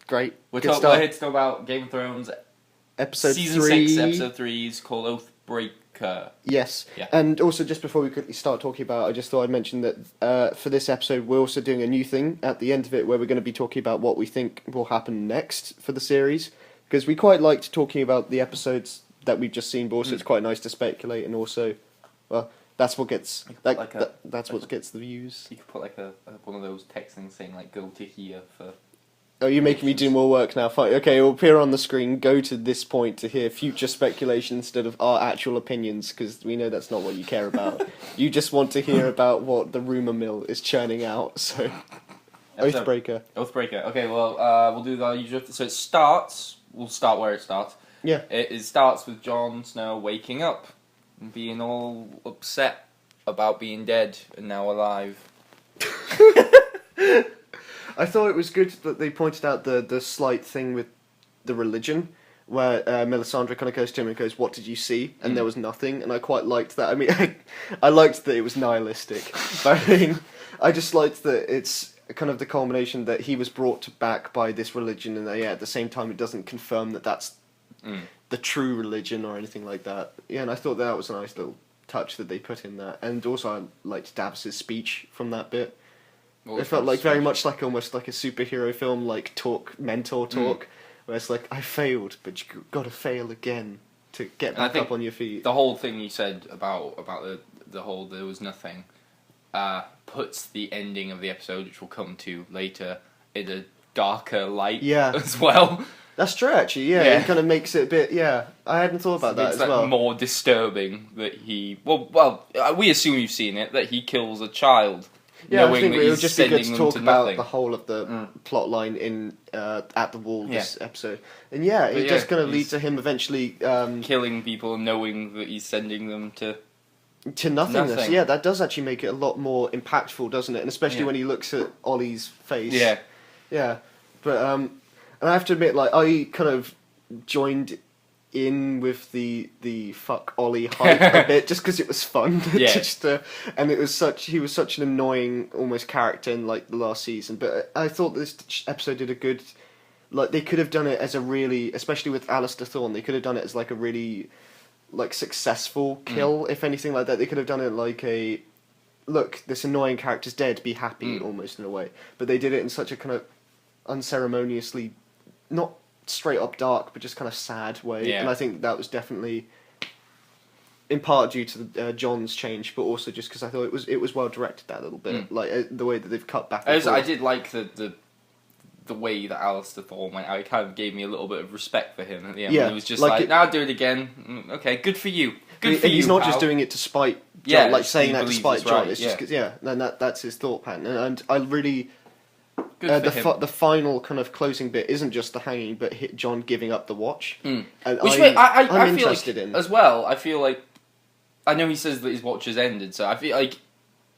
Great. We're Good here start. to talk about Game of Thrones Episode Season 3. 6, Episode 3 is called Oathbreaker. Yes. Yeah. And also, just before we quickly start talking about it, I just thought I'd mention that for this episode, we're also doing a new thing at the end of it where we're going to be talking about what we think will happen next for the series. Because we quite liked talking about the episodes that we've just seen, but also it's quite nice to speculate, and also, well, that's what gets what gets the views. You could put like a one of those text things saying like "Go to here" for. Oh, you're making me do more work now. Fine. Okay, it'll appear on the screen. Go to this point to hear future speculation instead of our actual opinions, because we know that's not what you care about. You just want to hear about what the rumour mill is churning out. So, Oathbreaker. Oathbreaker. Okay, well, we'll do the usual. So it starts. We'll start where it starts. Yeah. It starts with Jon Snow waking up and being all upset about being dead and now alive. I thought it was good that they pointed out the slight thing with the religion, where Melisandre kind of goes to him and goes, "What did you see?" And there was nothing, and I quite liked that. I mean, I liked that it was nihilistic, but I mean, I just liked that it's kind of the culmination that he was brought back by this religion, and at the same time it doesn't confirm that that's the true religion or anything like that. Yeah, and I thought that was a nice little touch that they put in that, and also I liked Davos' speech from that bit. It felt like very much like almost like a superhero film, like mentor talk, where it's like, I failed, but you got to fail again to get back up on your feet. The whole thing you said about the whole there was nothing puts the ending of the episode, which we'll come to later, in a darker light as well. That's true, actually, yeah. It kind of makes it a bit, I hadn't thought about that as well. More disturbing that he... Well, we assume you've seen it, that he kills a child. Yeah, I think it would just be good to talk about the whole of the plot line in At the Wall this episode. And it just kind of leads to him eventually... killing people and knowing that he's sending them to nothingness. Nothing. Yeah, that does actually make it a lot more impactful, doesn't it? And especially when he looks at Ollie's face. Yeah. Yeah. But, and I have to admit, like, I kind of joined in with the fuck Ollie hype a bit, just because it was fun. And it was he was such an annoying almost character in like the last season. But I thought this episode did a good, like they could have done it as a really, especially with Alistair Thorne, they could have done it as like a really like successful kill, if anything like that. They could have done it like a, look, this annoying character's dead, be happy, almost in a way. But they did it in such a kind of unceremoniously, not straight up dark, but just kind of sad way. And I think that was definitely in part due to Jon's change, but also just because I thought it was well directed that little bit, like the way that they've cut back. I did like the way that Alistair Thorne went. I kind of gave me a little bit of respect for him at the end. He was just like, "Now do it again." Okay, good for you. Good for you. He's not pal. just doing it to spite Jon, like saying that to spite Jon. Right, it's just then that's his thought pattern, and I really. The final kind of closing bit isn't just the hanging, but Jon giving up the watch. And Which I'm feel interested like, in as well. I feel like I know he says that his watch has ended, so I feel like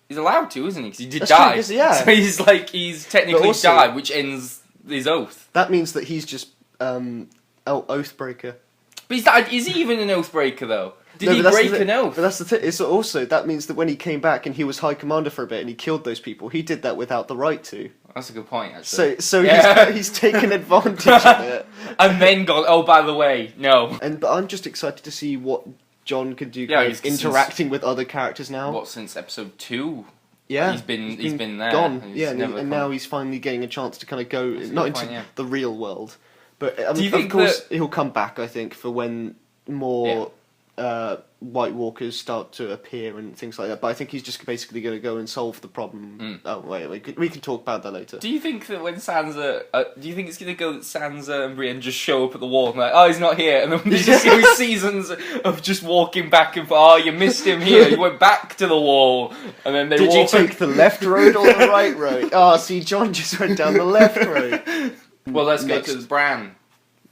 he's allowed to, isn't he? Because he did die. True, so he's technically died, which ends his oath. That means that he's just Oathbreaker. But is he even an Oathbreaker though? Did he break an oath? But that's the thing. It's also that means that when he came back and he was High Commander for a bit and he killed those people, he did that without the right to. That's a good point, actually. So he's taken advantage of it, and then gone. Oh, by the way, no. But I'm just excited to see what Jon can do, interacting with other characters now. What, since episode 2? Yeah, he's been there. Gone. And now he's finally getting a chance to kind of go into the real world. But do you think of course he'll come back, I think, for when more White Walkers start to appear and things like that. But I think he's just basically going to go and solve the problem. Oh wait, we can talk about that later. Do you think that when Sansa, do you think it's going to go that Sansa and Brienne just show up at the wall and like, oh, he's not here, and then there's just going to be seasons of just walking back and forth. Oh, you missed him here. You went back to the wall, and then Did you take the left road or the right road? Oh, see, Jon just went down the left road. Well, let's go to Bran.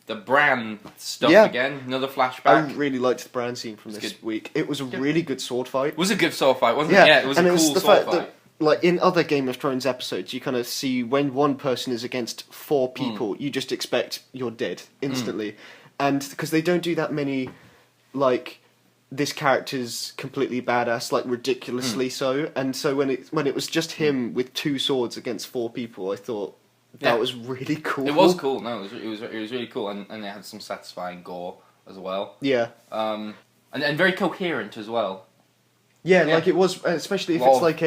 The Bran stuff again, another flashback. I really liked the Bran scene from this week. It was a really good sword fight. It was a good sword fight, wasn't it? Yeah, it was a cool sword fight. That, like in other Game of Thrones episodes, you kind of see when one person is against 4 people, you just expect you're dead instantly. And because they don't do that many, like, this character's completely badass, like ridiculously so. And so when it was just him with 2 swords against 4 people, I thought That was really cool. It was cool. No, it was really cool, and it had some satisfying gore as well. Yeah. And very coherent as well. Yeah, like it was, especially if it's like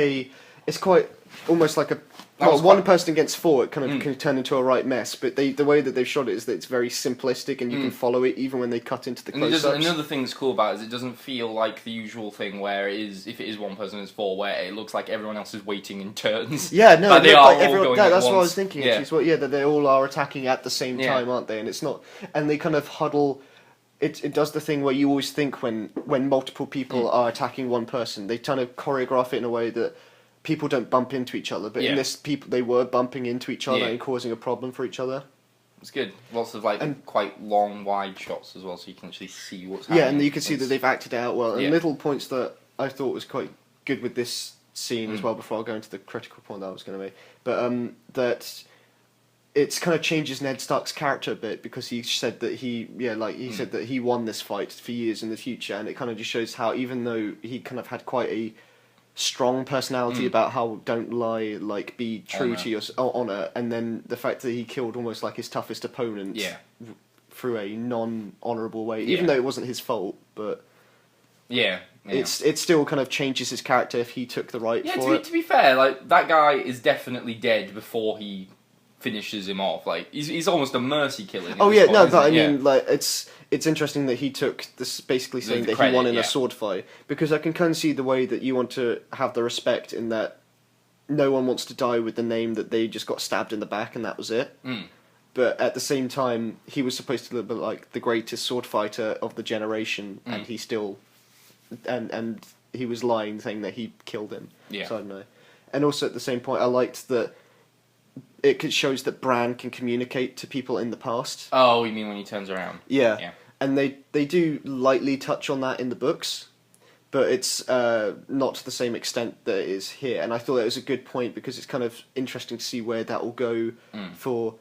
it's quite almost like one person against four. It kind of can turn into a right mess. But the way that they've shot it is that it's very simplistic, and you can follow it even when they cut into the close-ups. Another thing that's cool about it is it doesn't feel like the usual thing where if it is one person it's four, where it looks like everyone else is waiting in turns. Yeah, no, like they are all everyone, going that's at what I once. was thinking. Yeah. That they all are attacking at the same time, aren't they? And it's not, and they kind of huddle. It does the thing where you always think when multiple people are attacking one person, they kind of choreograph it in a way that people don't bump into each other. But in this, they were bumping into each other and causing a problem for each other. It's good. Lots of quite long, wide shots as well, so you can actually see what's happening. Yeah, and you can see that they've acted it out well. And little points that I thought was quite good with this scene as well. Before I go into the critical point that I was going to make, but that. It's kind of changes Ned Stark's character a bit, because he said that he said that he won this fight for years in the future, and it kind of just shows how, even though he kind of had quite a strong personality about how don't lie, like be true to your honor, and then the fact that he killed almost like his toughest opponent through a non-honorable way, even though it wasn't his fault, but it still kind of changes his character if he took the right for it. To be fair, like that guy is definitely dead before he finishes him off. Like he's almost a mercy killing. But I mean, like it's interesting that he took this, basically saying that he won in a sword fight, because I can kind of see the way that you want to have the respect in that no one wants to die with the name that they just got stabbed in the back and that was it. But at the same time, he was supposed to look like the greatest sword fighter of the generation, and he still and he was lying, saying that he killed him. So I don't know. And also at the same point, I liked that it shows that Bran can communicate to people in the past. Oh, you mean when he turns around? Yeah. And they do lightly touch on that in the books, but it's not to the same extent that it is here. And I thought it was a good point, because it's kind of interesting to see where that will go for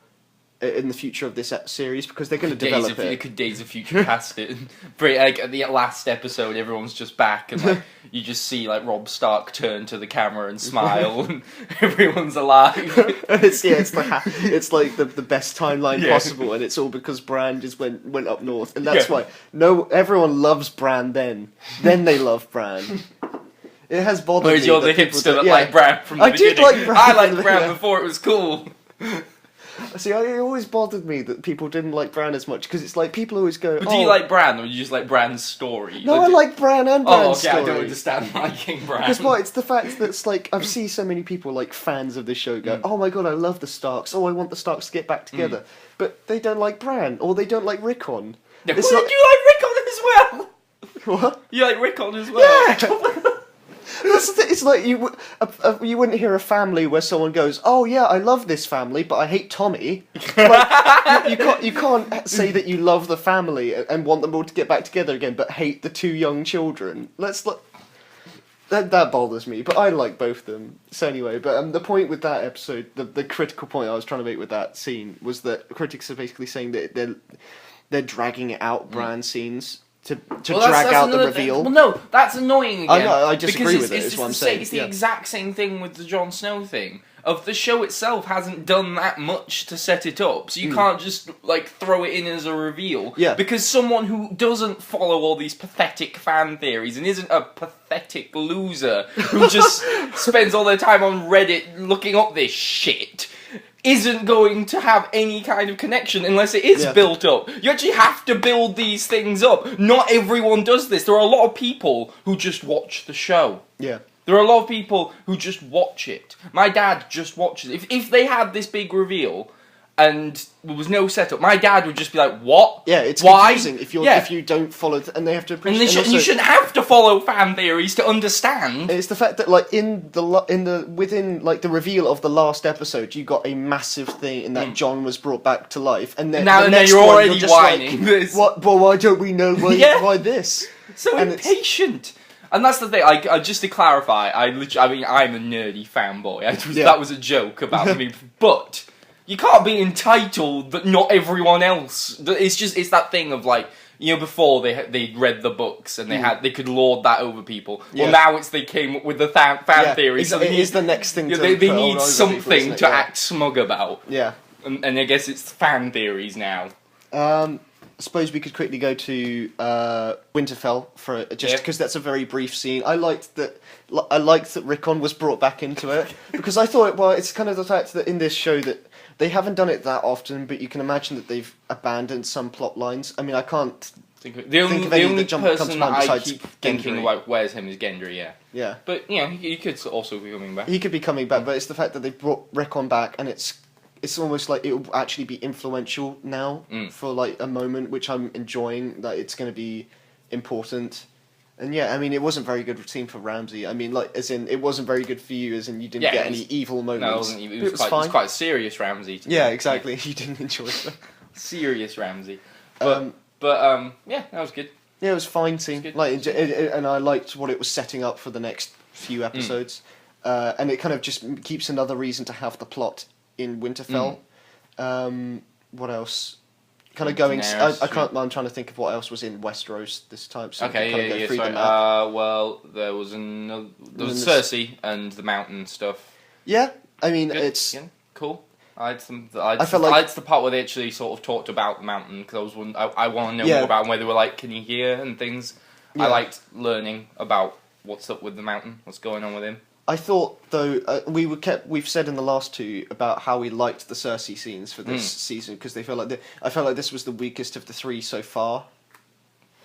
in the future of this series, because they're going to develop it. Could Days of Future past it? Like at the last episode, everyone's just back, and like you just see like Robb Stark turn to the camera and smile, and everyone's alive. it's like the best timeline possible, and it's all because Bran just went up north, and that's why everyone loves Bran. Then they love Bran. It has bothered me. Whereas you're the hipster that liked Bran from the beginning. I liked Bran before it was cool. See, it always bothered me that people didn't like Bran as much, because it's like people always go. But do you like Bran, or do you just like Bran's story? No, I like Bran and Bran's story. I don't understand liking Bran. Because it's the fact that it's like I've seen so many people, like fans of this show, go, "Oh my god, I love the Starks. Oh, I want the Starks to get back together," but they don't like Bran, or they don't like Rickon. You like Rickon as well? What? You like Rickon as well? Yeah. It's like you wouldn't hear a family where someone goes, "Oh yeah, I love this family, but I hate Tommy." Like, you can't say that you love the family and want them all to get back together again, but hate the two young children. That bothers me, but I like both of them. So anyway, but the point with that episode, the critical point I was trying to make with that scene was that critics are basically saying that they're dragging out Bran scenes. To drag out the reveal. Well, no, that's annoying again. I disagree with it, is what I'm saying. It's the exact same thing with the Jon Snow thing. The show itself hasn't done that much to set it up, so you can't just, like, throw it in as a reveal. Yeah. Because someone who doesn't follow all these pathetic fan theories and isn't a pathetic loser who just spends all their time on Reddit looking up this shit isn't going to have any kind of connection unless it is built up. You actually have to build these things up. Not everyone does this. There are a lot of people who just watch the show. Yeah. There are a lot of people who just watch it. My dad just watches it. If they had this big reveal and there was no setup, my dad would just be like, "What? Yeah, it's Why?" confusing if you don't follow, and they have to appreciate. And you shouldn't have to follow fan theories to understand. It's the fact that, like, within like the reveal of the last episode, you got a massive thing in that Jon was brought back to life, and then now you're already whining. Like, what? Well, why don't we know why this? So impatient. And that's the thing. I just to clarify, I mean, I'm a nerdy fanboy. That was a joke about me, but you can't be entitled that not everyone else. It's that thing of like before they read the books and they could lord that over people. Yeah. Well, now they came up with the fan theory. So it is the next thing. They put all need over something people, to act smug about. Yeah. And I guess it's fan theories now. I suppose we could quickly go to Winterfell for because that's a very brief scene. I liked that Rickon was brought back into it because I thought, well, it's kind of the fact that in this show that they haven't done it that often, but you can imagine that they've abandoned some plot lines. I mean, I can't the only person that I keep thinking about where's him is Gendry, yeah. Yeah. But he could also be coming back. He could be coming back, but it's the fact that they brought Rickon back, and it's almost like it will actually be influential now for like a moment, which I'm enjoying. That it's going to be important, and yeah, I mean, it wasn't very good scene for Ramsay. I mean, like as in, it wasn't very good for you, as in you didn't get any evil moments. No, it was quite serious Ramsay. Yeah, exactly. You didn't enjoy it. Serious Ramsay, but yeah, that was good. Yeah, it was fine scene. And I liked what it was setting up for the next few episodes, and it kind of just keeps another reason to have the plot in Winterfell. What else? Kind of going. I can't. I'm trying to think of what else was in Westeros this time. So Okay, sorry. Well, there was Cersei and the mountain stuff. Yeah, I mean Good. it's cool. I liked the part where they actually sort of talked about the mountain because I want to know more about where they were like, can you hear and things. Yeah. I liked learning about what's up with the mountain, what's going on with him. I thought though we've said in the last two about how we liked the Cersei scenes for this season because I felt like this was the weakest of the three so far.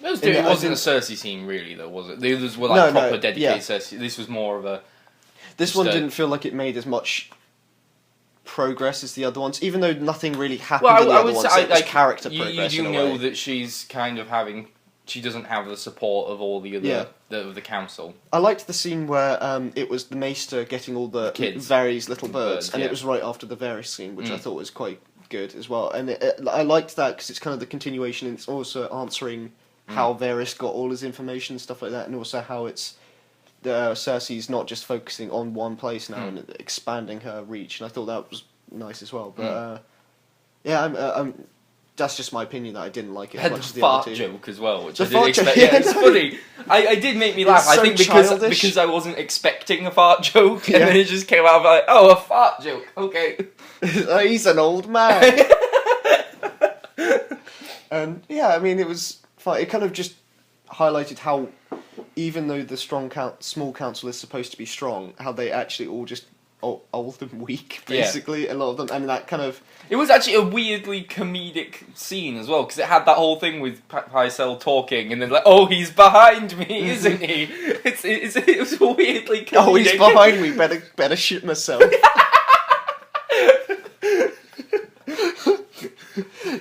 It wasn't a Cersei scene really though, was it? The others were proper dedicated Cersei. This was more of a. This one didn't feel like it made as much progress as the other ones, even though nothing really happened in the other ones. It was character progress. You do know that she's kind of having. She doesn't have the support of all the other the council. I liked the scene where it was the Maester getting all the kids, Varys' little birds, and it was right after the Varys scene, which I thought was quite good as well. And I liked that because it's kind of the continuation, and it's also answering how Varys got all his information and stuff like that, and also how it's Cersei's not just focusing on one place now and expanding her reach. And I thought that was nice as well. But I'm that's just my opinion that I didn't like it as much as the other two. Joke as well, which I didn't expect. Yeah, it's funny. I did make me laugh. I think because I wasn't expecting a fart joke, and then it just came out like, oh, a fart joke. Okay, he's an old man. And yeah, I mean, it was fine. It kind of just highlighted how, even though the small council is supposed to be strong, how they actually all just old and weak, basically. A lot of them, and that kind of. It was actually a weirdly comedic scene as well, because it had that whole thing with Pycelle talking, and then like, oh, he's behind me, isn't he? It was weirdly comedic. Oh, he's behind me. Better shit myself.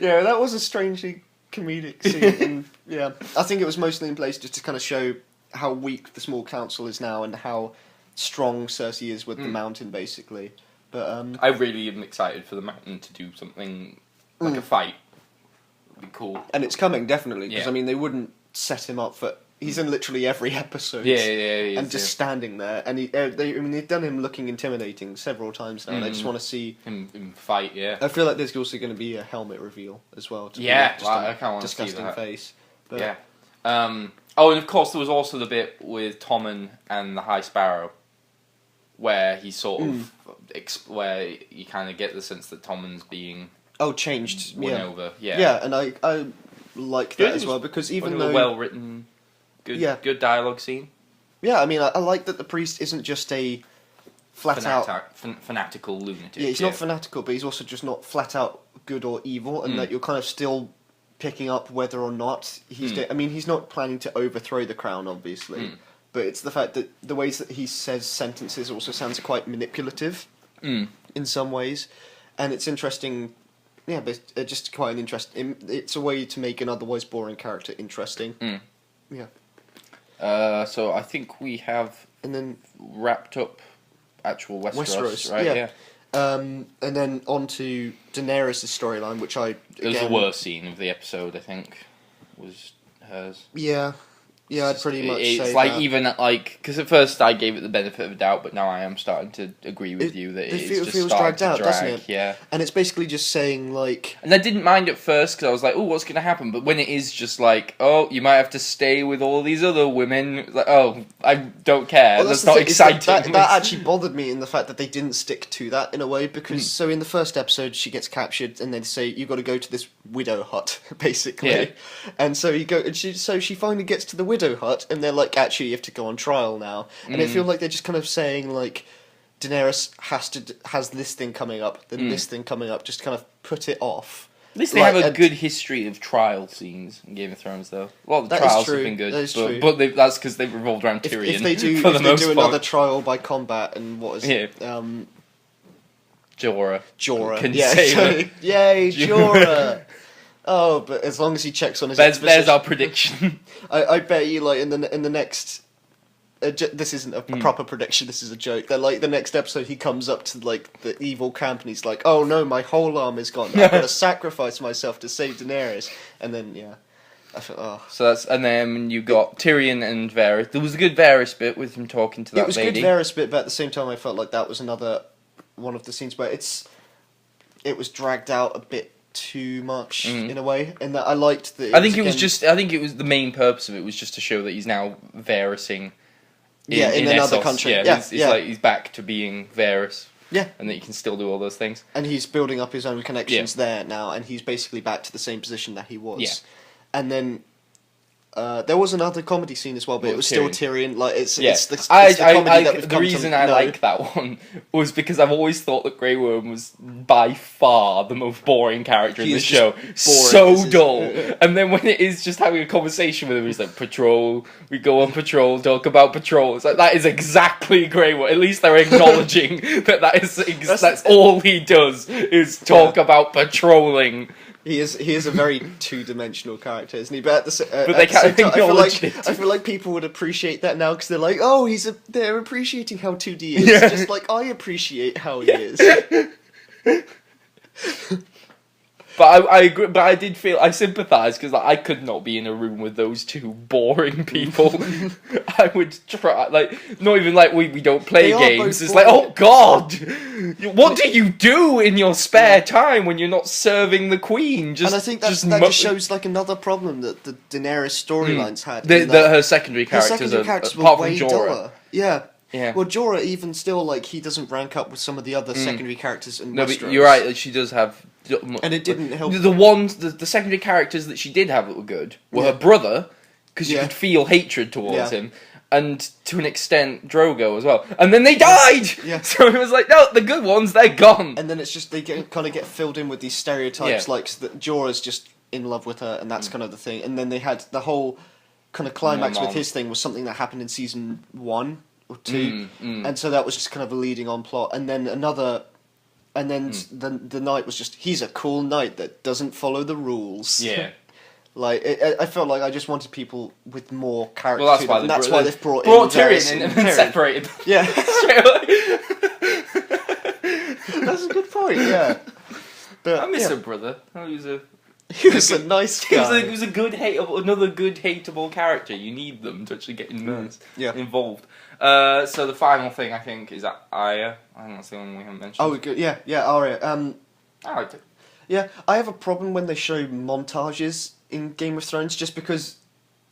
Yeah, that was a strangely comedic scene. And, I think it was mostly in place just to kind of show how weak the small council is now and how strong Cersei is with the mountain, basically. But I really am excited for the mountain to do something like a fight. It'd be cool. And it's coming, definitely, because I mean, they wouldn't set him up for. He's in literally every episode. And just standing there, and they've done him looking intimidating several times now. And I just want to see him fight. Yeah. I feel like there's also going to be a helmet reveal as well. I can't want to see that. Disgusting face. But, yeah. And of course there was also the bit with Tommen and the High Sparrow, where he sort of where you kind of get the sense that Tommen's being changed, won over. And I like that as well, because even though well written, good dialogue scene. Yeah, I mean, I like that the priest isn't just a fanatical lunatic. Yeah, he's not fanatical, but he's also just not flat out good or evil, and that you're kind of still picking up whether or not he's. I mean, he's not planning to overthrow the crown, obviously. But it's the fact that the ways that he says sentences also sounds quite manipulative in some ways. And it's interesting, but it's just quite an interesting. It's a way to make an otherwise boring character interesting. Yeah. So I think we have wrapped up actual Westeros, right? Yeah. And then on to Daenerys' storyline, which it was the worst scene of the episode, I think, was hers. Yeah, Yeah, I'd pretty much it's say like that. even like because at first I gave it the benefit of the doubt, but now I am starting to agree with you that it's just feels starting dragged to out, drag. doesn't it? Yeah, and it's basically just saying like. and I didn't mind at first because I was like, oh, what's going to happen? But when it is just like, oh, you might have to stay with all these other women, like, oh, I don't care. Well, that's not exciting. That actually bothered me in the fact that they didn't stick to that in a way because so in the first episode she gets captured and they say you got to go to this widow hut basically, Yeah. and so you go and she finally gets to the widow hut and they're like, actually you have to go on trial now, and I feel like they're just kind of saying like Daenerys has this thing coming up, then this thing coming up, just kind of put it off. At least they have a good history of trial scenes in Game of Thrones, though. A lot of the trials have been good, but that's because they've revolved around Tyrion. If they do, another trial by combat and what is it? Jorah. Can yeah, say yay, Jorah. Oh, but as long as he checks on his. There's our prediction. I bet you, like in the next. This isn't a proper prediction. This is a joke. That like the next episode, he comes up to like the evil camp and he's like, "Oh no, my whole arm is gone. I've got to sacrifice myself to save Daenerys." And then I thought, oh. So that's and then you got Tyrion and Varys. There was a good Varys bit with him talking to that lady. It was good Varys bit, but at the same time, I felt like that was another one of the scenes where it was dragged out a bit too much in a way, and that I liked the. I think it was the main purpose of it was just to show that he's now Varysing. In another Essos. country. Yeah, it's like he's back to being Varys. Yeah. And that he can still do all those things. And he's building up his own connections there now, and he's basically back to the same position that he was. Yeah. And then there was another comedy scene as well, but it was still Tyrion. Like it's the comedy that we've come the reason to I know. like that one was because I've always thought that Grey Worm was by far the most boring character in the show. So dull. And then when it is just having a conversation with him, he's like, "Patrol, we go on patrol, talk about patrol." It's like that is exactly Grey Worm. At least they're acknowledging that's all he does is talk about patrolling. He is a very two-dimensional character, isn't he? But they can't acknowledge it. I feel like people would appreciate that now because they're like, oh, they're appreciating how 2D is, just like I appreciate how he is. But I agree. But I did feel I sympathise because I could not be in a room with those two boring people. I would try not even we don't play games. It's like, oh God, what do you do in your spare time when you're not serving the Queen? And I think that just shows like another problem that the Daenerys storylines had. Her secondary characters were way duller. Yeah. Yeah. Well, Jorah even still he doesn't rank up with some of the other secondary characters in Westeros. No, but you're right. She does have. And it didn't help. The secondary characters that she did have that were good were her brother, because you could feel hatred towards him, and to an extent Drogo as well. And then they died. Yeah. So it was like, no, the good ones, they're gone. And then it's just they kind of get filled in with these stereotypes, like that Jorah's just in love with her, and that's kind of the thing. And then they had the whole kind of climax with his thing was something that happened in season 1 or 2, and so that was just kind of a leading on plot. And then the knight was just, he's a cool knight that doesn't follow the rules. Yeah. I felt like I just wanted people with more character. Well, that's why they've brought Tyrion in and separated. Yeah. That's a good point, yeah. But, I miss her brother. He was a nice guy. He was another good hateable character. You need them to actually get involved. So the final thing I think is Arya. I think that's the one we haven't mentioned. Oh, good. Yeah, Arya. I liked it. Yeah, I have a problem when they show montages in Game of Thrones, just because,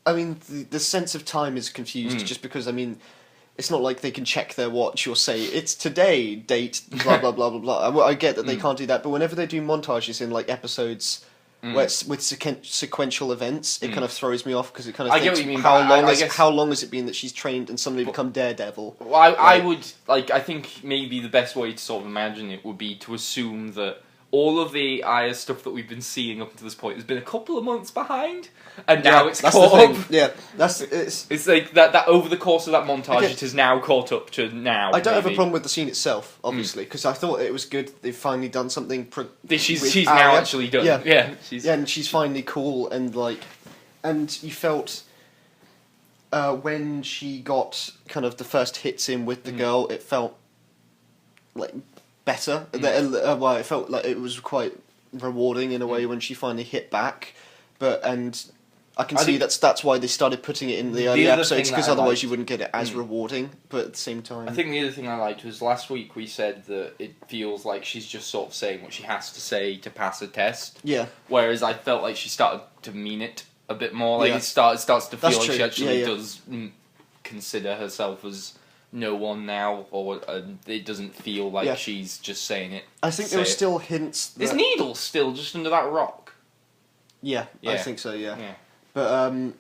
I mean, the sense of time is confused. Just because, I mean, it's not like they can check their watch or say it's today, date, blah blah blah blah blah. I get that they can't do that, but whenever they do montages in like episodes. Where it's with sequential events, it kind of throws me off because it kind of thinks, how long has it been that she's trained and suddenly become Daredevil? Well, I would I think maybe the best way to sort of imagine it would be to assume that all of the Arya stuff that we've been seeing up to this point has been a couple of months behind, and now it's caught up. Yeah, it's like that over the course of that montage, it has now caught up to now. I don't have a problem with the scene itself, obviously, because I thought it was good. They've finally done something. She's now actually done. Yeah, and she's finally cool and and you felt. When she got kind of the first hits in with the girl, it felt like better. Well, it felt like it was quite rewarding in a way when she finally hit back. I can see that's why they started putting it in the early other episodes, thing because that I otherwise liked- you wouldn't get it as rewarding. But at the same time, I think the other thing I liked was last week we said that it feels like she's just sort of saying what she has to say to pass a test. yeah, Whereas I felt like she started to mean it a bit more. Like Yeah. it starts to feel That's like true. she actually Yeah. does consider herself as no one now, or it doesn't feel like Yeah. she's just saying it. I think to there were say it. still hints. That, Is Needle still just under that rock? yeah, I Yeah. think so. Yeah, Yeah. but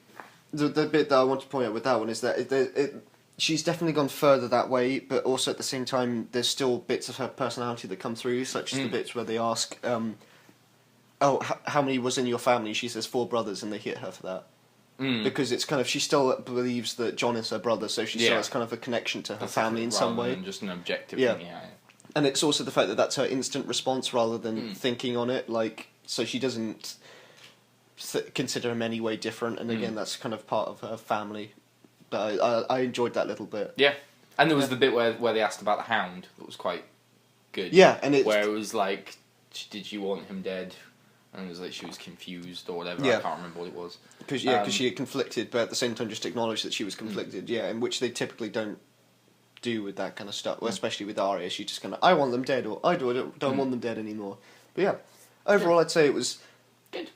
the bit that I want to point out with that one is that she's definitely gone further that way, but also at the same time, there's still bits of her personality that come through, such as the bits where they ask, how many was in your family? She says 4 brothers, and they hit her for that. Because it's kind of, she still believes that John is her brother, so she still has kind of a connection to her family in some way. Rather than just an objective Yeah. thing, yeah. And it's also the fact that that's her instant response rather than thinking on it, like, so she doesn't consider him any way different, and again, that's kind of part of her family. But I enjoyed that little bit. Yeah. And there was the bit where they asked about the Hound that was quite good. Yeah, and it's... Where it was like, did you want him dead? And it was like she was confused or whatever, Yeah. I can't remember what it was. Because she had conflicted, but at the same time just acknowledged that she was conflicted, in which they typically don't do with that kind of stuff, especially with Arya. She just kind of, I want them dead, or I don't want them dead anymore. But yeah, overall I'd say it was... Good.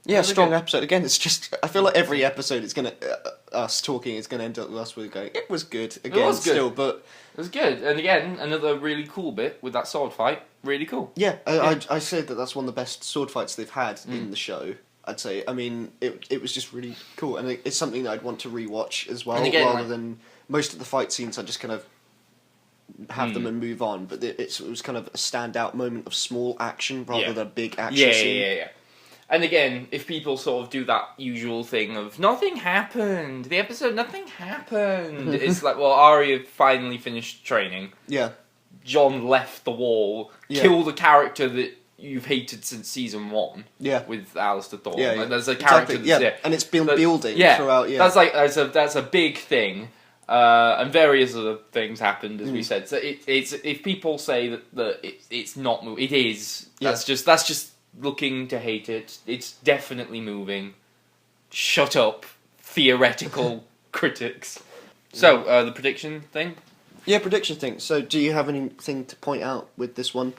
Yeah, Really strong good. episode. Again, it's just, I feel like every episode it's going to, us talking, it's going to end up with us with going, it was good. Again, was good. Still, but... It was good. And again, another really cool bit with that sword fight. Really cool. Yeah, I said that that's one of the best sword fights they've had in the show. I'd say. I mean, it was just really cool, and it's something that I'd want to rewatch as well, And again, rather than most of the fight scenes. I just kind of have them and move on. But it was kind of a standout moment of small action rather than a big action scene. Yeah. And again, if people sort of do that usual thing of nothing happened, the episode nothing happened, it's like, well, Arya finally finished training. Yeah. John left the wall, killed a character that you've hated since season 1. Yeah. With Alistair Thorne. Yeah. Like, there's a character that's there. And it's been building throughout. Yeah. That's a big thing. And various other things happened, as we said. So it's if people say that it's not moving, it is. Yeah. That's just looking to hate it. It's definitely moving. Shut up, theoretical critics. So the prediction thing. Yeah, prediction thing. So, do you have anything to point out with this one?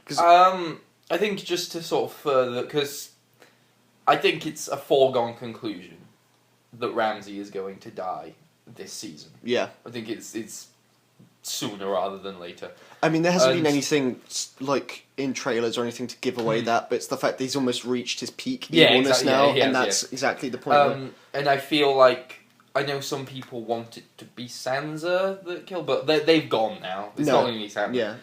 I think just to sort of further, because I think it's a foregone conclusion that Ramsay is going to die this season. Yeah. I think it's sooner rather than later. I mean, there hasn't been anything like in trailers or anything to give away that, but it's the fact that he's almost reached his peak evilness now, and that's exactly the point. And I feel like I know some people want it to be Sansa that killed, but they've gone now. It's not going to be Sansa. Yeah.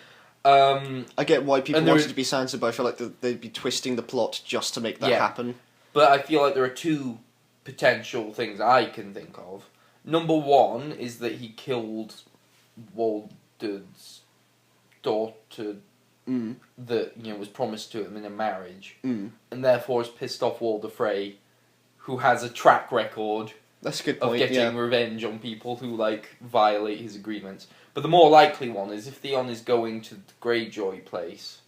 I I get why people wanted it to be Sansa, but I feel like they'd be twisting the plot just to make that happen. But I feel like there are 2 potential things I can think of. Number 1 is that he killed Walden's daughter that was promised to him in a marriage, and therefore has pissed off Walder Frey, who has a track record That's a good of point. getting revenge on people who violate his agreements. But the more likely one is if Theon is going to the Greyjoy place,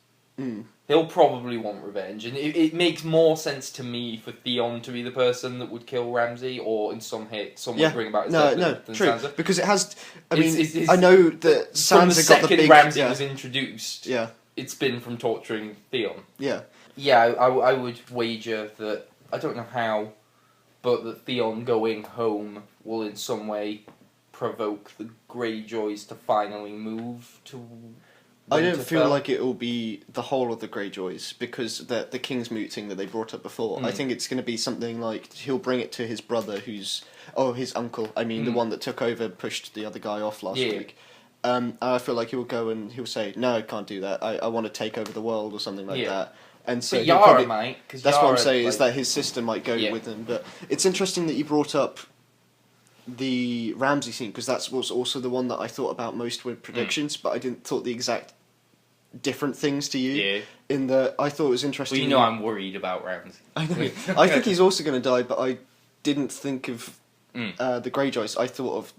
he'll probably want revenge, and it makes more sense to me for Theon to be the person that would kill Ramsay, or in some way bring about his death than true. Sansa. Because it has. I mean, It's I know that from the Sansa got the second big. Ramsay was introduced. Yeah. It's been from torturing Theon. Yeah. Yeah, I would wager that, I don't know how, but that Theon going home will in some way provoke the Greyjoys to finally move to I don't feel Winterfell. like it will be the whole of the Greyjoys, because the Kingsmoot thing that they brought up before, I think it's going to be something like he'll bring it to his brother his uncle, I mean the one that took over and pushed the other guy off last week. I feel like he'll go and he'll say, no, I can't do that, I want to take over the world or something like that. And so But he'll Yara probably, might, because that's what I'm saying, is that his sister might go Yeah. with him. But it's interesting that you brought up the Ramsay scene, because that was also the one that I thought about most with predictions, but I didn't thought the exact different things to you. Yeah. In the, I thought it was interesting. Well, I'm worried about Ramsay. I know. I think he's also going to die, but I didn't think of the Greyjoys. I thought of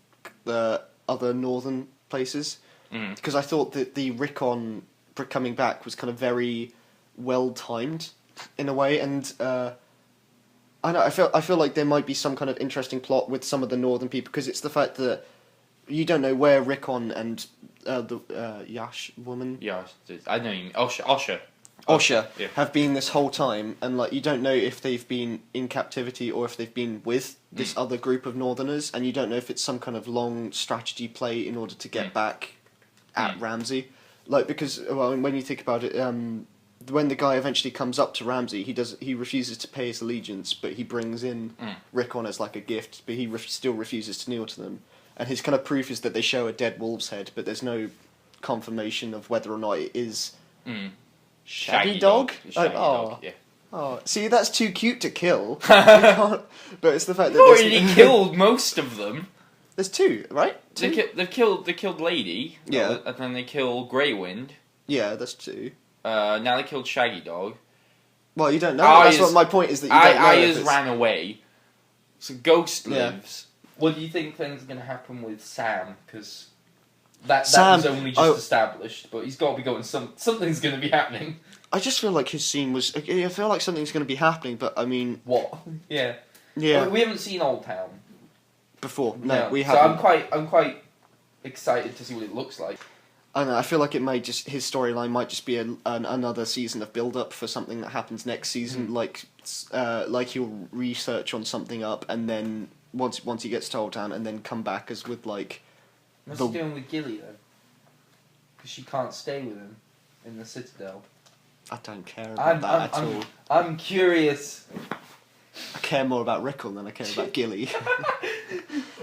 the other northern places, because I thought that the Rickon coming back was kind of very well timed in a way, and I know. I feel like there might be some kind of interesting plot with some of the northern people because it's the fact that you don't know where Rickon and the Yash woman. Yeah, I know you mean Osha. Osha Yeah. have been this whole time, and like you don't know if they've been in captivity or if they've been with this other group of Northerners, and you don't know if it's some kind of long strategy play in order to get back at Ramsay. Like because when you think about it, when the guy eventually comes up to Ramsay, he refuses to pay his allegiance, but he brings in Rickon as like a gift, but he still refuses to kneel to them, and his kind of proof is that they show a dead wolf's head, but there's no confirmation of whether or not it is. Shaggy dog? Shaggy dog, yeah. Oh, see, that's too cute to kill. But it's the fact that already killed most of them. There's two, right? Two? They killed Lady. Yeah. And then they killed Greywind. Yeah, that's two. Now they killed Shaggy Dog. Well, you don't know. That's what my point is that you don't know. Aya's ran away. So Ghost lives. What do you think then's going to happen with Sam? Because that was only just established, but he's got to be going. Something's going to be happening. I just feel like his scene was. I feel like something's going to be happening, but I mean, what? Yeah. Yeah. We haven't seen Old Town before. No, we haven't. So I'm quite excited to see what it looks like. I don't know. I feel like his storyline might just be another season of build up for something that happens next season. Like he'll research on something up, and then once he gets to Old Town, and then come back as with like. What's he doing with Gilly though? Because she can't stay with him in the Citadel. I don't care about that at all. I'm curious. I care more about Rickon than I care about Gilly.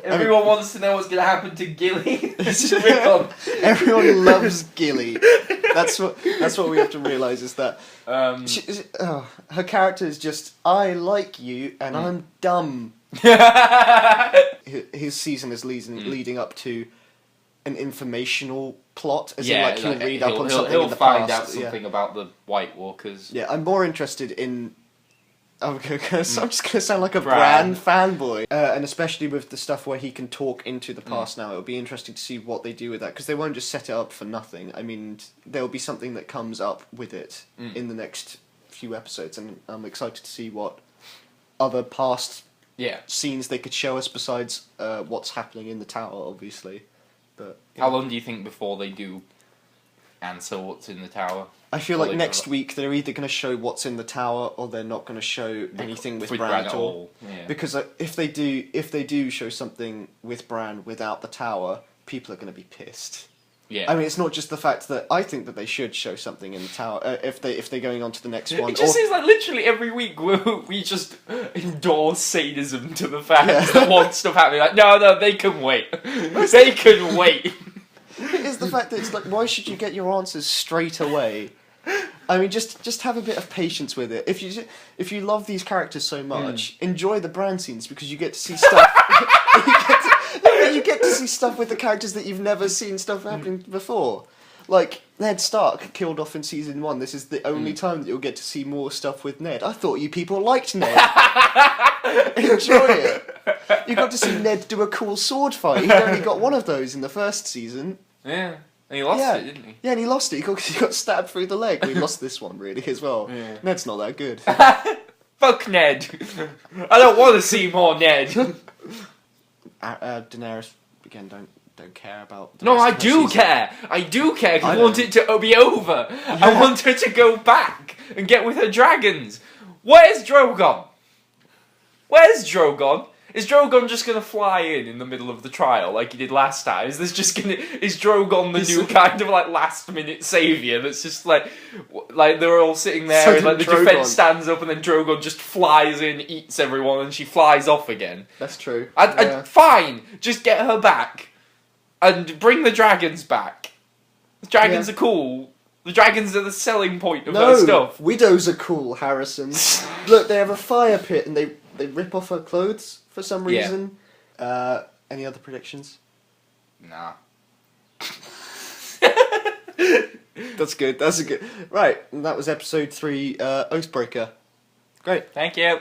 Everyone wants to know what's going to happen to Gilly. Rickon. Everyone loves Gilly. That's what we have to realise is that her character is just I like you and I'm dumb. His season is leading up to an informational plot, as in like he'll read up on something in the past. He'll find out something about the White Walkers. Yeah, I'm more interested in. I'm just going to sound like a Bran fanboy. And especially with the stuff where he can talk into the past now, it'll be interesting to see what they do with that, because they won't just set it up for nothing. I mean, there'll be something that comes up with it in the next few episodes, and I'm excited to see what other past scenes they could show us besides what's happening in the tower, obviously. But how long do you think before they do answer what's in the tower? I feel like next week they're either going to show what's in the tower or they're not going to show anything with Bran at all. Yeah. Because if they do show something with Bran without the tower, people are going to be pissed. Yeah. I mean, it's not just the fact that I think that they should show something in the tower if they're going on to the next one. It just seems like literally every week we just endorse sadism to the fans that want stuff happening. Like, no, they can wait. They can wait. It is the fact that it's like, why should you get your answers straight away? I mean, just have a bit of patience with it. If you love these characters so much, enjoy the Bran scenes because you get to see stuff. You get to see stuff with the characters that you've never seen stuff happening before. Like Ned Stark killed off in season 1. This is the only time that you'll get to see more stuff with Ned. I thought you people liked Ned. Enjoy it. You got to see Ned do a cool sword fight. He only got one of those in the first season. Yeah. And he lost it, didn't he? Yeah, and he lost it. He got stabbed through the leg. We lost this one, really, as well. Yeah. Ned's not that good. Fuck Ned. I don't want to see more Ned. Daenerys, again, don't care about... No, I do care. I do care, because I want it to be over. Yeah. I want her to go back and get with her dragons. Where's Drogon? Is Drogon just gonna fly in the middle of the trial like he did last time? Is Drogon the new kind of like last minute saviour that's just like they're all sitting there and like the defence stands up and then Drogon just flies in, eats everyone and she flies off again? That's true. Fine, just get her back and bring the dragons back. The dragons are cool. The dragons are the selling point of her stuff. Widows are cool, Harrison. Look, they have a fire pit and they rip off her clothes for some reason. Yeah. Any other predictions? Nah. That's good. That's a good... Right, and that was episode 3, Oathbreaker. Great. Thank you.